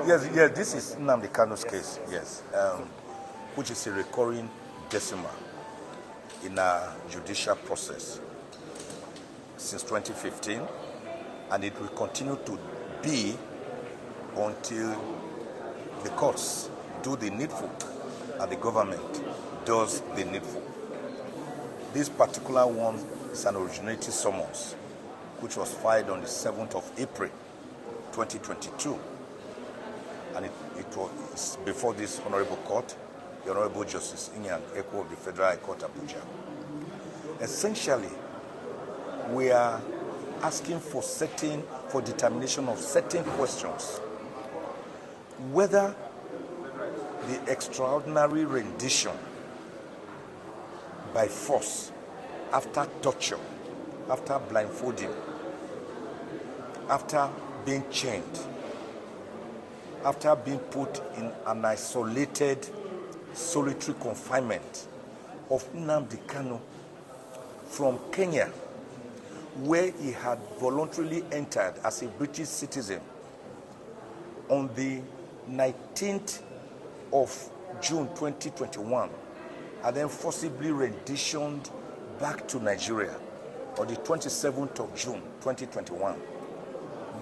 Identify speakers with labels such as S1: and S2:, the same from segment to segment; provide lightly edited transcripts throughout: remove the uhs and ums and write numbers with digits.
S1: Yes, this is Nnamdi Kanu's case, yes, which is a recurring decimal in our judicial process since 2015, and it will continue to be until the courts do the needful and the government does the needful. This particular one is an originating summons, which was filed on the 7th of April, 2022. And it was before this Honorable Court, the Honorable Justice Inyan Eko of the Federal High Court, Abuja. Essentially, we are asking for determination of certain questions. Whether the extraordinary rendition by force, after torture, after blindfolding, after being chained, after being put in an isolated, solitary confinement of Nnamdi Kanu from Kenya, where he had voluntarily entered as a British citizen on the 19th of June 2021, and then forcibly renditioned back to Nigeria on the 27th of June 2021,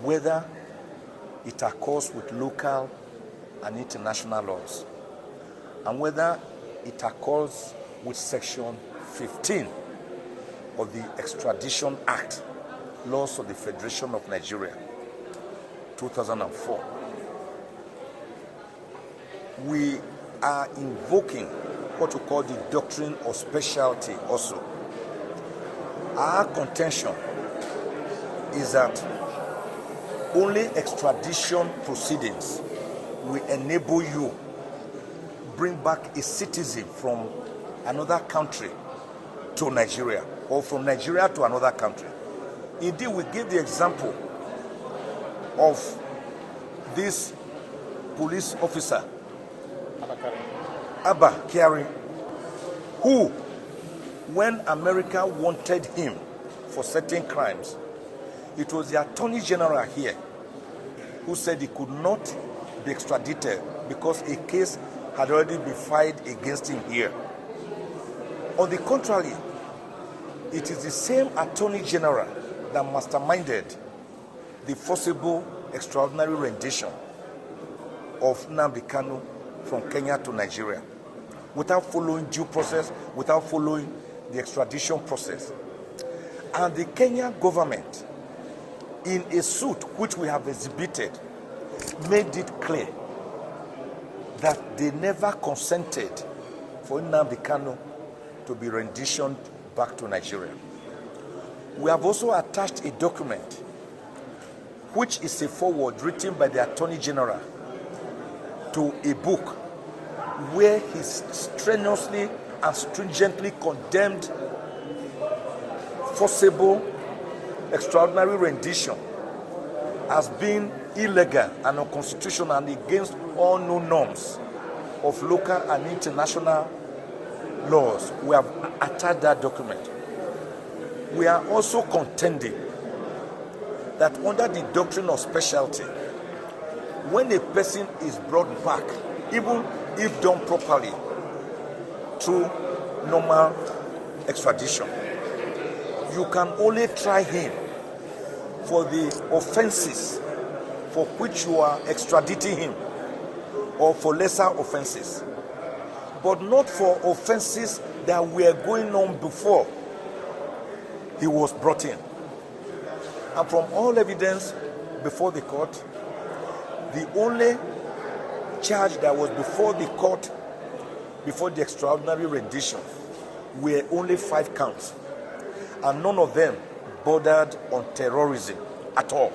S1: whether it occurs with local and international laws, and whether it occurs with Section 15 of the Extradition Act, Laws of the Federation of Nigeria, 2004. We are invoking what we call the doctrine of specialty also. Our contention is that only extradition proceedings will enable you bring back a citizen from another country to Nigeria, or from Nigeria to another country. Indeed, we give the example of this police officer, Abba Kyari, who, when America wanted him for certain crimes, it was the Attorney General here who said he could not be extradited because a case had already been filed against him here. On the contrary, it is the same Attorney General that masterminded the forcible extraordinary rendition of Nnamdi Kanu from Kenya to Nigeria, without following due process, without following the extradition process. And the Kenyan government, in a suit which we have exhibited, made it clear that they never consented for Nnamdi Kanu to be renditioned back to Nigeria. We have also attached a document which is a foreword written by the Attorney General to a book where he strenuously and stringently condemned forcible extraordinary rendition as being illegal and unconstitutional and against all known norms of local and international laws. We have attached that document. We are also contending that under the doctrine of specialty, when a person is brought back, even if done properly through normal extradition, you can only try him for the offenses for which you are extraditing him, or for lesser offenses, but not for offenses that were going on before he was brought in. And from all evidence before the court, the only charge that was before the court, before the extraordinary rendition, were only 5 counts, and none of them bordered on terrorism at all.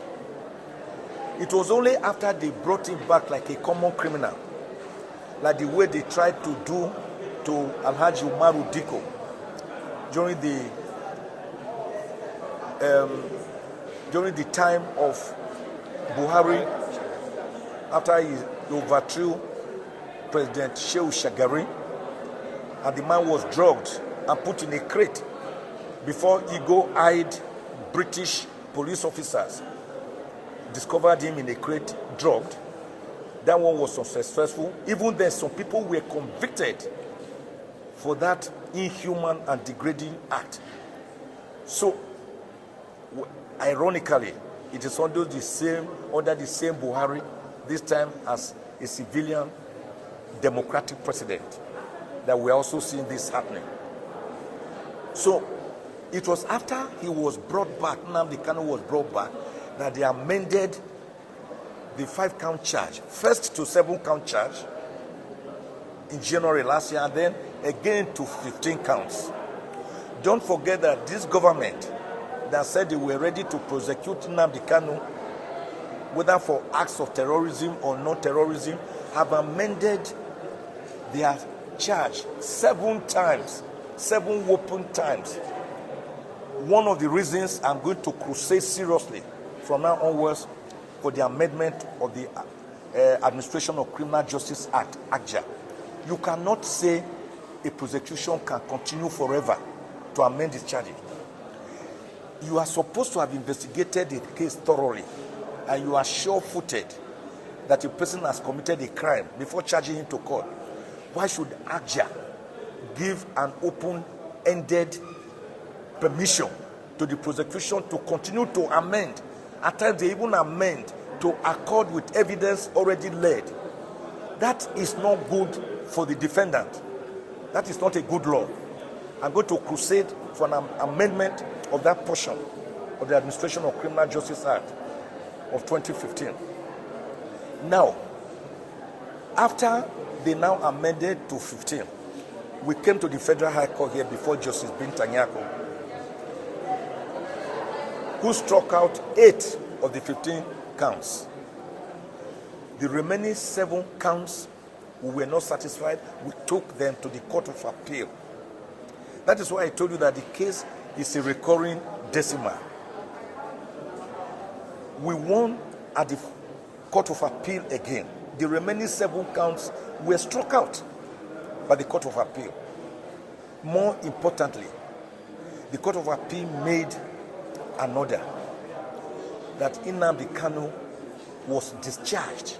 S1: It was only after they brought him back like a common criminal, like the way they tried to do to Alhaji Umaru Diko during the time of Buhari, after he overthrew President Shehu Shagari, and the man was drugged and put in a crate before eagle-eyed British police officers discovered him in a crate, drugged. That one was unsuccessful. Even then, some people were convicted for that inhuman and degrading act. So, ironically, it is under the same Buhari, this time as a civilian democratic president, that we are also seeing this happening. So, it was after he was brought back, Nnamdi Kanu was brought back, that they amended the 5-count charge, first to 7-count charge in January last year, and then again to 15 counts. Don't forget that this government that said they were ready to prosecute Nnamdi Kanu, whether for acts of terrorism or non-terrorism, have amended their charge 7 times, 7 whopping times. One of the reasons I'm going to crusade seriously from now onwards for the amendment of the Administration of Criminal Justice Act, ACJA. You cannot say a prosecution can continue forever to amend its charges. You are supposed to have investigated the case thoroughly, and you are sure-footed that a person has committed a crime before charging him to court. Why should ACJA give an open-ended permission to the prosecution to continue to amend? At times they even amend to accord with evidence already laid. That is not good for the defendant. That is not a good law. I'm going to crusade for an amendment of that portion of the Administration of Criminal Justice Act of 2015. Now, after they now amended to 15, we came to the Federal High Court here before Justice Binta Nyako, who struck out 8 of the 15 counts. The remaining 7 counts, we were not satisfied. We took them to the Court of Appeal. That is why I told you that the case is a recurring decimal. We won at the Court of Appeal again. The remaining 7 counts were struck out by the Court of Appeal. More importantly, the Court of Appeal made an order that Nnamdi Kanu was discharged.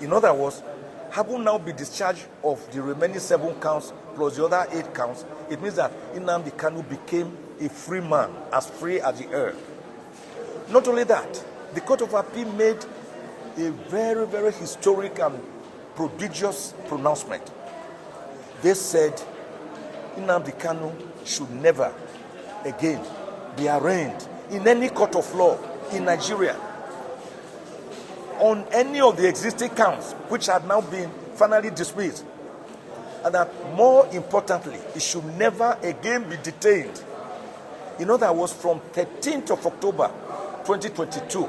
S1: In other words, having now been discharged of the remaining 7 counts plus the other 8 counts, it means that Nnamdi Kanu became a free man, as free as the air. Not only that, the Court of Appeal made a very, very historic and prodigious pronouncement. They said Nnamdi Kanu should never again be arraigned in any court of law in Nigeria on any of the existing counts which had now been finally dismissed. And that more importantly, he should never again be detained. In other words, from 13th of October 2022,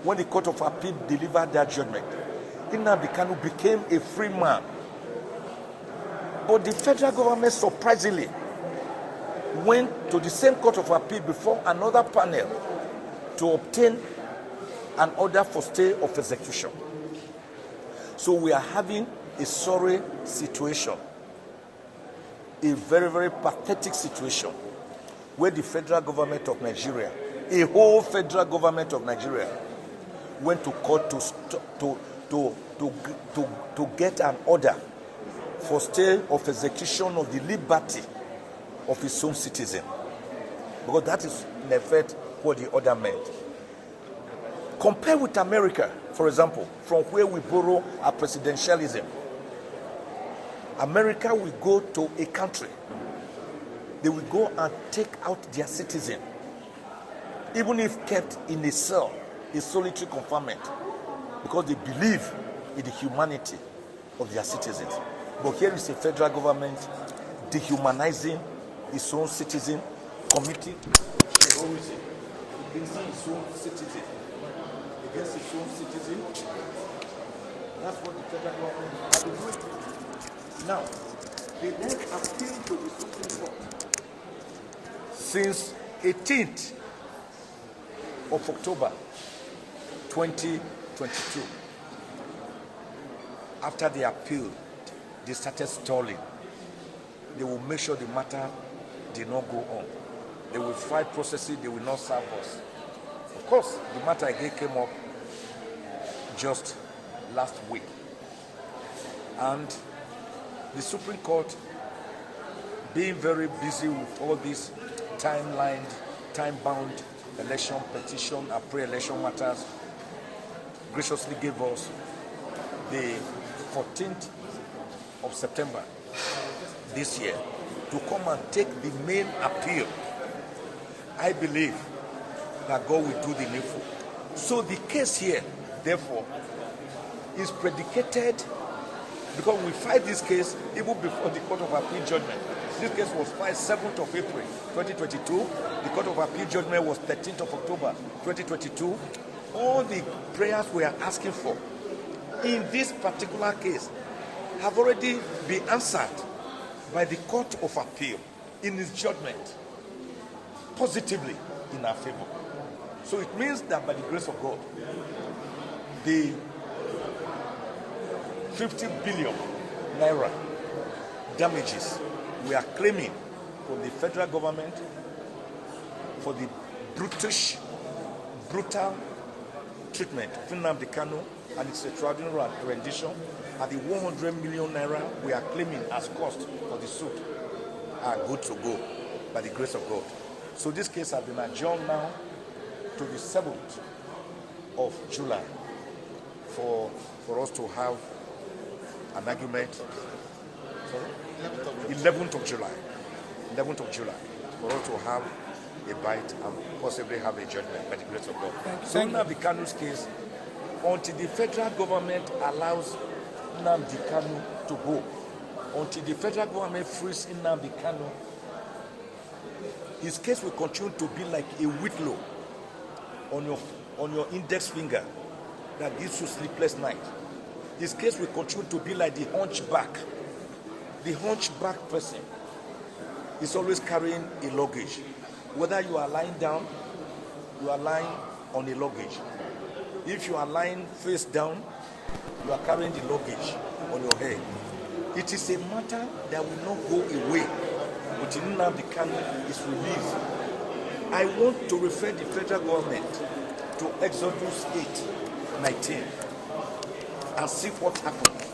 S1: when the Court of Appeal delivered their judgment, Nnamdi Kanu became a free man. But the federal government surprisingly went to the same Court of Appeal before another panel to obtain an order for stay of execution. So we are having a sorry situation, a very, very pathetic situation, where the federal government of Nigeria, a whole federal government of Nigeria, went to court to get an order for stay of execution of the liberty of his own citizen. Because that is, in effect, what the order meant. Compare with America, for example, from where we borrow our presidentialism. America will go to a country. They will go and take out their citizen, even if kept in a cell, a solitary confinement, because they believe in the humanity of their citizens. But here is a federal government dehumanizing its own citizen, committing terrorism against its own citizen. Against its own citizen. That's what the federal government has been doing. Now, they then appeal to the Supreme Court. Since 18th of October 2022, after they appealed, they started stalling. They will make sure the matter did not go on. They will file processes, they will not serve us. Of course, the matter again came up just last week. And the Supreme Court, being very busy with all these time-bound election petition and pre-election matters, graciously gave us the 14th of September this year to come and take the main appeal. I believe that God will do the needful. So the case here, therefore, is predicated because we filed this case even before the Court of Appeal judgment. This case was filed 7th of April 2022. The Court of Appeal judgment was 13th of October 2022. All the prayers we are asking for in this particular case have already been answered by the Court of Appeal in its judgment positively in our favor. So it means that by the grace of God, the 50 billion naira damages we are claiming from the federal government for the brutal treatment of Nnamdi Kanu and its extraordinary rendition, and the 100 million naira we are claiming as cost for the suit are good to go by the grace of God. So this case has been adjourned now to the 7th of July for us to have an argument. Sorry? 11th of July. 11th of July. For us to have a bite and possibly have a judgment by the grace of God. So Nnamdi Kanu's case, until the federal government allows Nnamdi Kanu to go, until the federal government frees Nnamdi Kanu, his case will continue to be like a whitlow on your index finger that gives you sleepless night. His case will continue to be like the hunchback. The hunchback person is always carrying a luggage. Whether you are lying down, you are lying on a luggage. If you are lying face down, you are carrying the luggage on your head. It is a matter that will not go away until Nnamdi Kanu is released. I want to refer the federal government to Exodus 8:19 and see what happened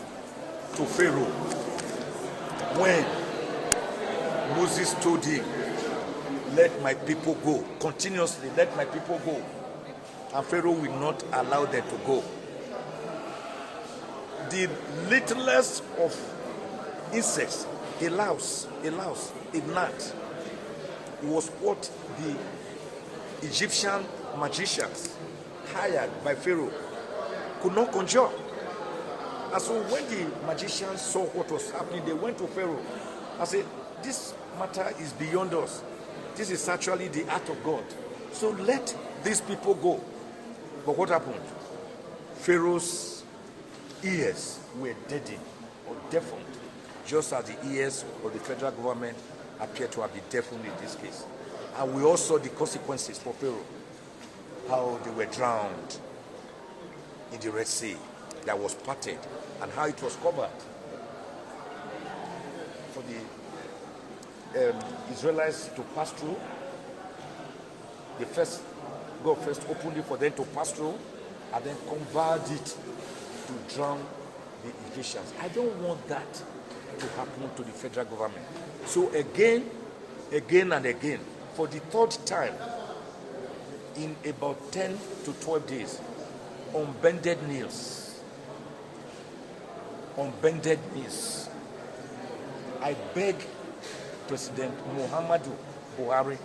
S1: to Pharaoh when Moses told him, "Let my people go," continuously, "Let my people go," and Pharaoh will not allow them to go. The littlest of insects, a louse, a gnat, was what the Egyptian magicians hired by Pharaoh could not conjure. And so when the magicians saw what was happening, they went to Pharaoh and said, "This matter is beyond us. This is actually the act of God. So let these people go." But what happened? Pharaoh's ears were deadened or deafened, just as the ears of the federal government appear to have been deafened in this case. And we all saw the consequences for Pharaoh, how they were drowned in the Red Sea that was parted, and how it was covered for the Israelites to pass through. God first opened it for them to pass through, and then convert it to drown the Egyptians. I don't want that to happen to the federal government. So again and again, for the third time in about 10 to 12 days, on bended knees, I beg President Muhammadu Buhari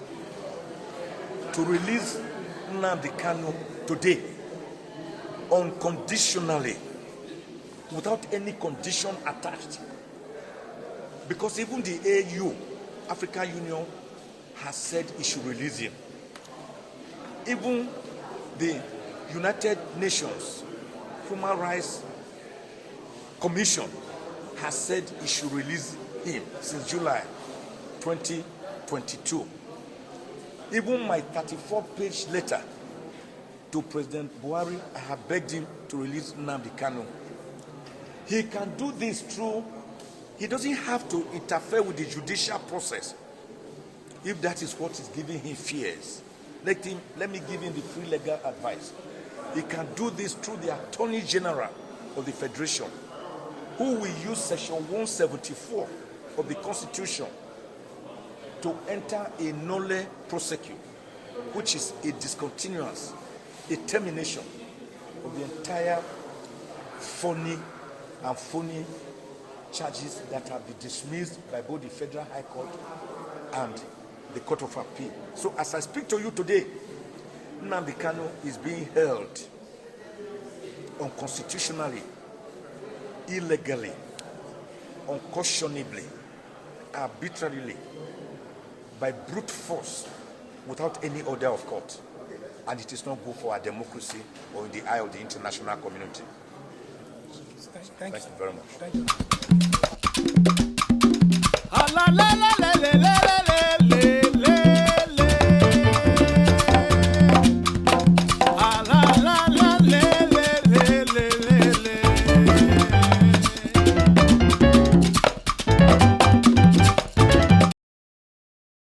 S1: to release Nnamdi Kanu today, unconditionally, without any condition attached. Because even the AU, African Union, has said it should release him. Even the United Nations Human Rights Commission has said it should release him since July 2022. Even my 34-page letter to President Buhari, I have begged him to release Nnamdi Kanu. He can do this through, he doesn't have to interfere with the judicial process. If that is what is giving him fears, let me give him the free legal advice. He can do this through the Attorney General of the Federation, who will use Section 174 of the Constitution to enter a nolle prosequi, which is a discontinuance, a termination of the entire phony charges that have been dismissed by both the Federal High Court and the Court of Appeal. So as I speak to you today, Nnamdi Kanu is being held unconstitutionally, illegally, unconscionably, arbitrarily, by brute force, without any order of court. And it is not good for our democracy or in the eye of the international community.
S2: Thank you
S1: very much.
S2: Thank you.